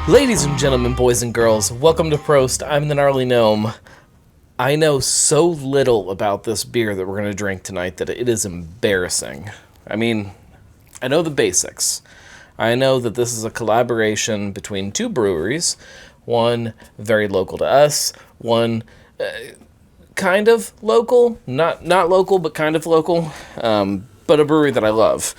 Ladies and gentlemen, boys and girls, welcome to Prost. I'm the Gnarly Gnome. I know so little about this beer that we're going to drink tonight that it is embarrassing. I mean, I know the basics. I know that this is a collaboration between two breweries, one very local to us, one kind of local, not local, but kind of local, but a brewery that I love.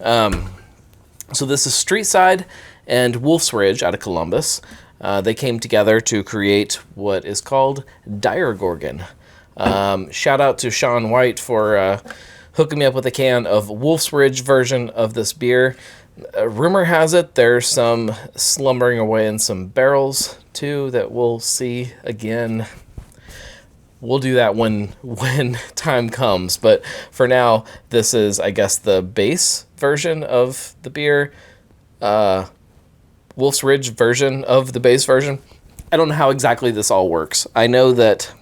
So this is Streetside and Wolf's Ridge out of Columbus. They came together to create what is called Diregorgon. Shout out to Sean White for hooking me up with a can of Wolf's Ridge version of this beer. Rumor has it there's some slumbering away in some barrels too that we'll see again. We'll do that when time comes. But for now, this is, I guess, the base version of the beer. Wolf's Ridge version of the base version. I don't know how exactly this all works. I know that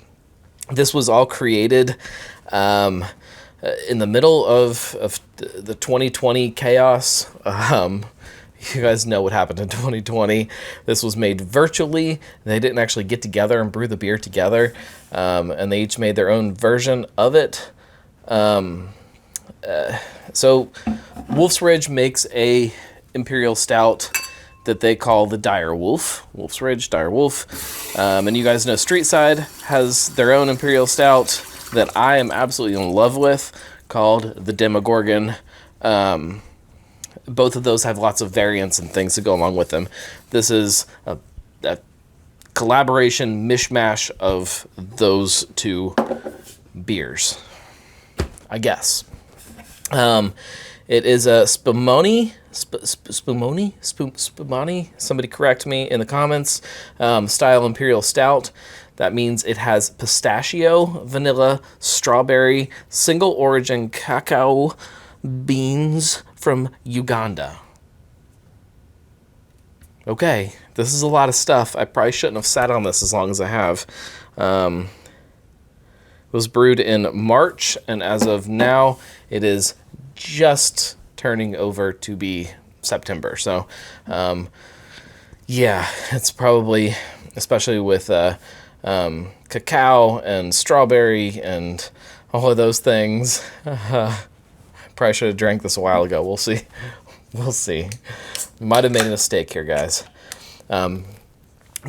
this was all created in the middle of the 2020 chaos. You guys know what happened in 2020. This was made virtually. They didn't actually get together and brew the beer together. And they each made their own version of it. So Wolf's Ridge makes a Imperial Stout that they call the Dire Wolf. Wolf's Ridge, Dire Wolf. And you guys know Streetside has their own Imperial Stout that I am absolutely in love with, called the Demogorgon. Both of those have lots of variants and things to go along with them. This is a collaboration mish-mash of those two beers, I guess. It is a Spumoni, somebody correct me in the comments, style Imperial Stout. That means it has pistachio, vanilla, strawberry, single origin cacao beans from Uganda. Okay, this is a lot of stuff. I probably shouldn't have sat on this as long as I have. It was brewed in March, and as of now, it is just turning over to be September. So, yeah, it's probably, especially with cacao and strawberry and all of those things. Probably should have drank this a while ago. We'll see. We'll see. Might have made a mistake here, guys.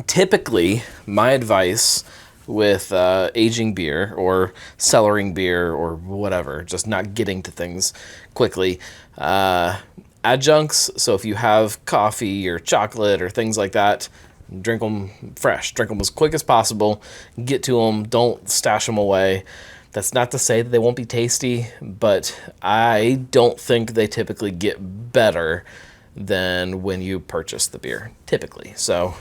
Typically, my advice with aging beer or cellaring beer or whatever, just not getting to things quickly, adjuncts. So if you have coffee or chocolate or things like that, drink them fresh. Drink them as quick as possible. Get to them. Don't stash them away. That's not to say that they won't be tasty, but I don't think they typically get better than when you purchase the beer, typically. So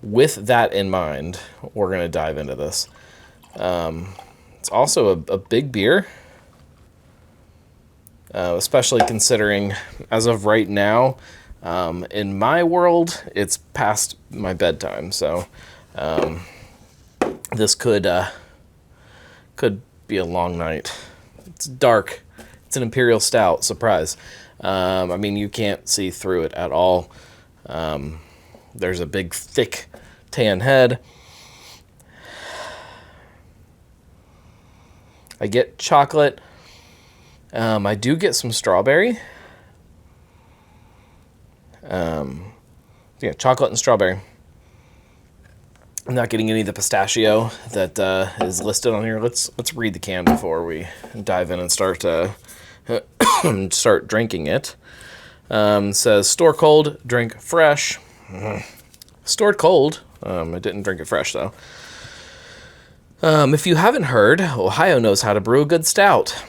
with that in mind, we're going to dive into this. It's also a big beer, especially considering, as of right now, in my world, it's past my bedtime. So this could be a long night. It's dark. It's an Imperial Stout. Surprise. I mean, you can't see through it at all. There's a big, thick tan head. I get chocolate. I do get some strawberry. Yeah, chocolate and strawberry. I'm not getting any of the pistachio that is listed on here. Let's read the can before we dive in and start drinking it. It says store cold, drink fresh. Stored cold. I didn't drink it fresh though. If you haven't heard, Ohio knows how to brew a good stout.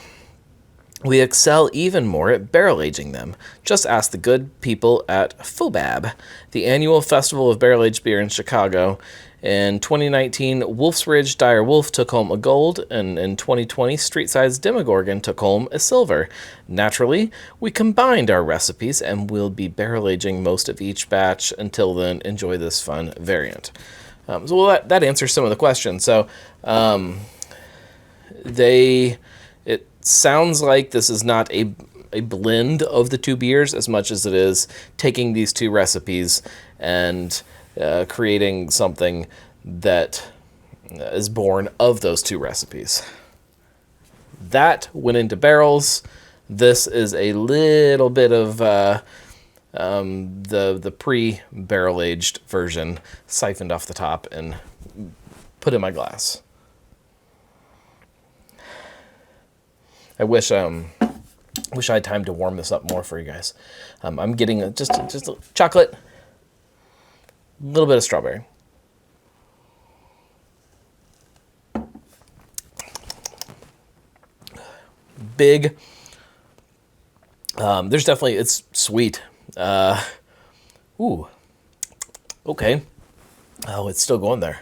We excel even more at barrel aging them. Just ask the good people at FOBAB, the annual festival of barrel-aged beer in Chicago. In 2019, Wolf's Ridge Dire Wolf took home a gold, and in 2020, Streetside's Demogorgon took home a silver. Naturally, we combined our recipes, and we'll be barrel-aging most of each batch. Until then, enjoy this fun variant. That answers some of the questions. So, it sounds like this is not a a blend of the two beers as much as it is taking these two recipes and creating something that is born of those two recipes. That went into barrels. This is a little bit of the pre-barrel aged version, siphoned off the top and put in my glass. I wish I had time to warm this up more for you guys. I'm getting just a chocolate, a little bit of strawberry. Big. There's definitely, it's sweet. Ooh. Okay. Oh, it's still going there.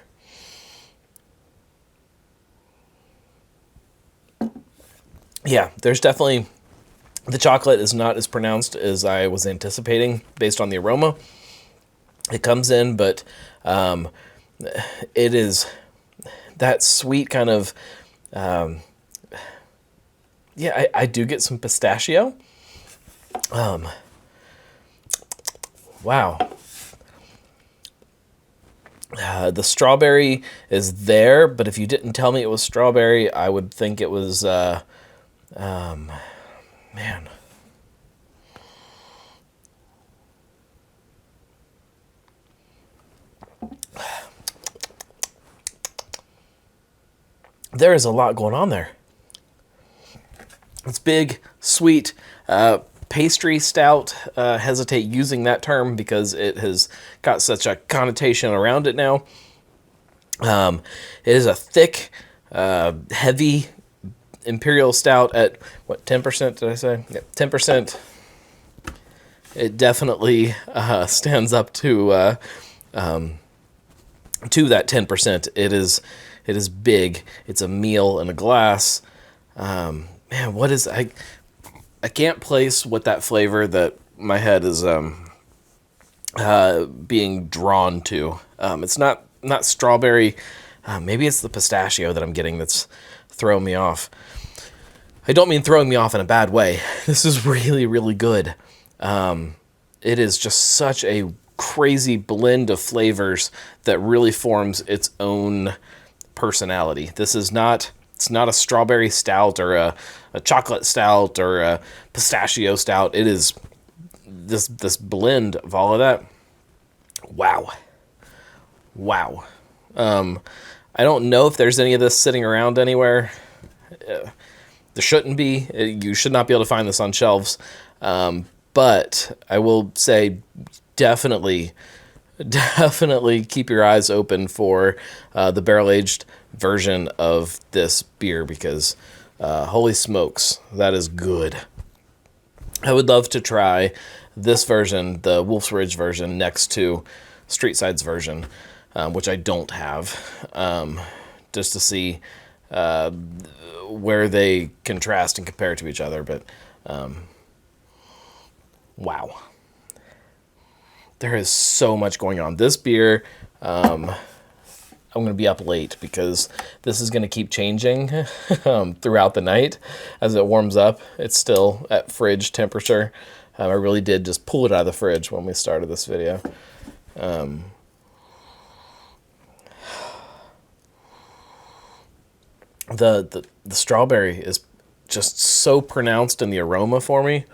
Yeah, there's definitely, the chocolate is not as pronounced as I was anticipating based on the aroma. It comes in, but it is that sweet kind of, yeah, I do get some pistachio. Wow. The strawberry is there, but if you didn't tell me it was strawberry, I would think it was, man. There is a lot going on there. It's big, sweet, pastry stout. Hesitate using that term because it has got such a connotation around it now. It is a thick, heavy imperial stout at, what, 10% did I say? Yeah, 10%. It definitely stands up to that 10%. It is big. It's a meal in a glass. Man, what is, I can't place what that flavor that my head is being drawn to. It's not strawberry. Maybe it's the pistachio that I'm getting that's throwing me off. I don't mean throwing me off in a bad way. This is really, really good. It is just such a crazy blend of flavors that really forms its own personality. This is not, it's not a strawberry stout or a chocolate stout or a pistachio stout. It is this blend of all of that. Wow. Wow. I don't know if there's any of this sitting around anywhere. There shouldn't be. You should not be able to find this on shelves. But I will say definitely keep your eyes open for the barrel-aged version of this beer because holy smokes, that is good. I would love to try this version, the Wolf's Ridge version, next to Streetside's version, which I don't have, just to see where they contrast and compare to each other. But wow. There is so much going on. This beer, I'm going to be up late because this is going to keep changing throughout the night as it warms up. It's still at fridge temperature. I really did just pull it out of the fridge when we started this video. The strawberry is just so pronounced in the aroma for me.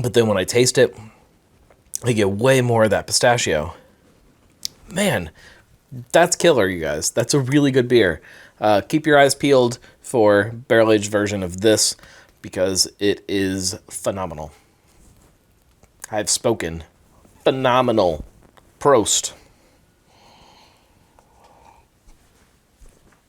But then when I taste it, I get way more of that pistachio. Man, that's killer, you guys. That's a really good beer. Keep your eyes peeled for barrel-aged version of this because it is phenomenal. I've spoken. Phenomenal. Prost.